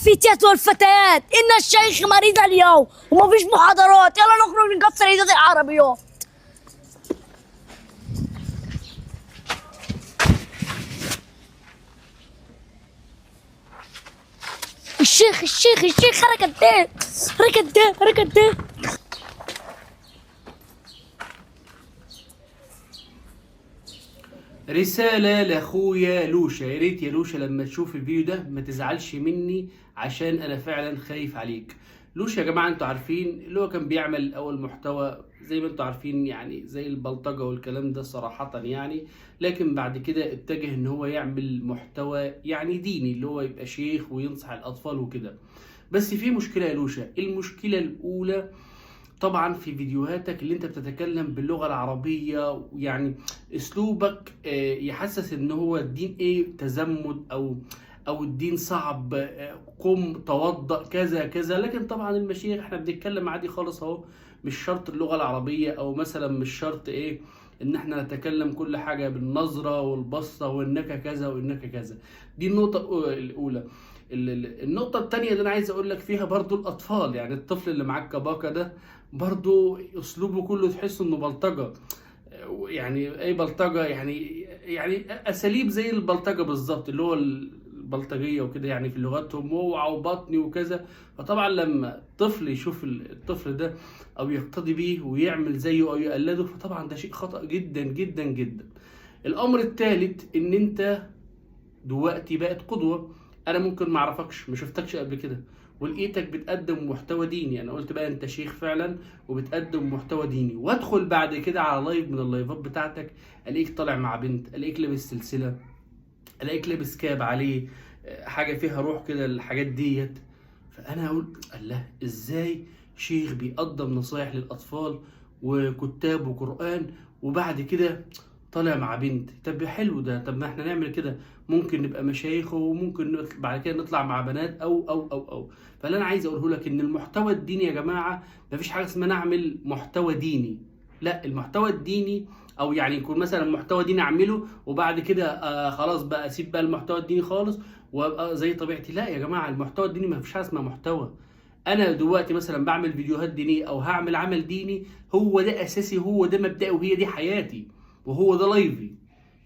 الفتيات والفتيات، إن الشيخ مريض اليوم وما فيش محاضرات، يلا نخرج نكسر إيدات العربيات. الشيخ حركة ده. رسالة لأخويا لوشا، يا ريت يا لوشا لما تشوف الفيديو ده ما تزعلش مني عشان أنا فعلا خايف عليك. لوشا يا جماعة انتوا عارفين اللي هو كان بيعمل أول محتوى زي ما انتوا عارفين، يعني زي البلطجة والكلام ده صراحة يعني، لكن بعد كده اتجه ان هو يعمل محتوى يعني ديني، اللي هو يبقى شيخ وينصح الأطفال وكده. بس في مشكلة يا لوشا، المشكلة الأولى طبعا في فيديوهاتك اللي انت بتتكلم باللغة العربية، ويعني اسلوبك يحسس ان هو الدين ايه تزمت او الدين صعب، قم توضأ كذا كذا. لكن طبعا المشايخ احنا بنتكلم عادي خالص اهو، مش شرط اللغة العربية، او مثلا مش شرط ايه ان احنا نتكلم كل حاجة بالنظرة والبصة وانك كذا وانك كذا. دي النقطة الاولى. النقطة التانية اللي أنا عايز أقول لك فيها برضو الأطفال، يعني الطفل اللي معاك كباكا ده برضو أسلوبه كله تحس إنه بلطجة. يعني أي بلطجة، يعني أساليب زي البلطجة بالظبط، اللي هو البلطجية وكده، يعني في لغتهم موعى وبطني وكذا. فطبعا لما طفل يشوف الطفل ده أو يقتدي بيه ويعمل زيه أو يقلده، فطبعا ده شيء خطأ جدا جدا جدا. الأمر الثالث إن أنت دلوقتي بقت قدوة. انا ممكن ما اعرفكش، ما شفتكش قبل كده، ولقيتك بتقدم محتوى ديني، انا قلت بقى انت شيخ فعلا وبتقدم محتوى ديني، وادخل بعد كده على لايف من اللايفات بتاعتك الاقيك طالع مع بنت، الاقيك لابس سلسلة، الاقيك لابس كاب عليه حاجة فيها روح كده، الحاجات ديت. فانا اقول الله، ازاي شيخ بيقدم نصايح للاطفال وكتاب وقرآن وبعد كده طالع مع بنت؟ طب حلو ده، طب ما احنا نعمل كده، ممكن نبقى مشايخ وممكن بعد كده نطلع مع بنات او. فاللي انا عايز اقوله لك ان المحتوى الديني يا جماعه مفيش حاجه اسمها نعمل محتوى ديني. لا، المحتوى الديني او يعني يكون مثلا محتوى ديني اعمله وبعد كده خلاص بقى اسيب بقى المحتوى الديني خالص وابقى زي طبيعتي. لا يا جماعه، المحتوى الديني مفيش حاجه اسمها محتوى. انا دلوقتي مثلا بعمل فيديوهات دينيه او هعمل عمل ديني، هو ده اساسي، هو ده مبدئي، وهي دي حياتي، وهو ده لايفي.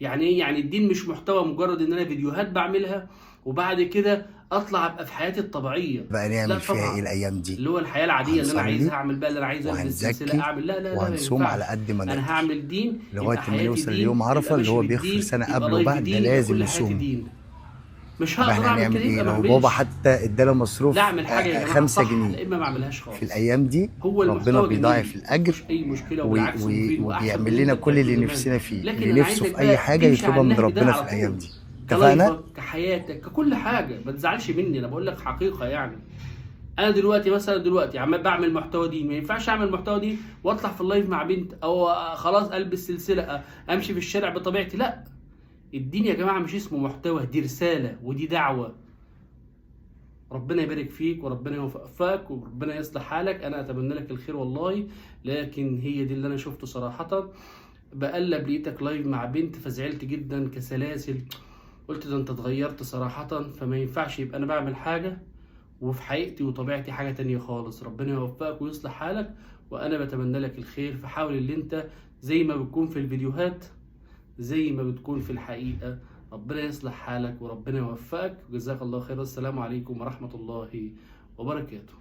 يعني ايه؟ يعني الدين مش محتوى مجرد ان انا فيديوهات بعملها وبعد كده اطلع ابقى في حياتي الطبيعيه. بقى لا نعمل فيها ايه طبعا، الايام دي؟ اللي هو الحياه العاديه اللي انا عايزها هنصلي اعمل بقى، اللي انا عايز البس سلسله وهنزكي اعمل. لا لا لا، ما وهنصوم على ينفعش. قد ما انا نقدر هعمل دين لغايه يبقى ما حياتي نوصل دين، ليوم يبقى عرفه اللي ماشي هو بيغفر بالدين، سنه يبقى قبل لايف وبعد، ده دين، يبقى لازم كل حياتي نصومه. دين. مش طب هقدر احنا اعمل هنعمل كده ايه يبقى ما لو بابا اعملش. حتى اداله لا مصروف اعمل حاجه يا جماعه 5 صح، جنيه لا اما ما اعملهاش في خالص. الايام دي؟ هو ربنا المحتوى بيضاعف جميل الاجر مفيش اي مشكله، وبالعكس مفيد واحسن من وبيعمل اللي لنا انت كل بتاخده اللي زمان. نفسنا فيه، لكن اللي انا نفسه عايزك في اي بقى حاجه تمشي يطلبها على من النهج ده ربنا في على الايام طول، دي. اتفقنا؟ كلايفك كحياتك ككل حاجه. ما تزعلش مني، انا بقول لك حقيقه يعني. انا دلوقتي مثلا عمال بعمل محتوى دين، ما ينفعش اعمل محتوى دين واطلع في اللايف مع بنت او خلاص البس سلسله امشي في الشارع بطبيعتي. لا، الدين يا جماعه مش اسمه محتوى، دي رساله ودي دعوه. ربنا يبارك فيك وربنا يوفقك وربنا يصلح حالك، انا اتمنى لك الخير والله. لكن هي دي اللي انا شفته صراحه. بقلب لقيتك لايف مع بنت فزعلت جدا كسلاسل، قلت ده انت اتغيرت صراحه. فما ينفعش يبقى انا بعمل حاجه وفي حقيقتي وطبيعتي حاجه تانية خالص. ربنا يوفقك ويصلح حالك، وانا بتمنى لك الخير. فحاول اللي انت زي ما بتكون في الفيديوهات زي ما بتكون في الحقيقة. ربنا يصلح حالك وربنا يوفقك، وجزاك الله خير. والسلام عليكم ورحمة الله وبركاته.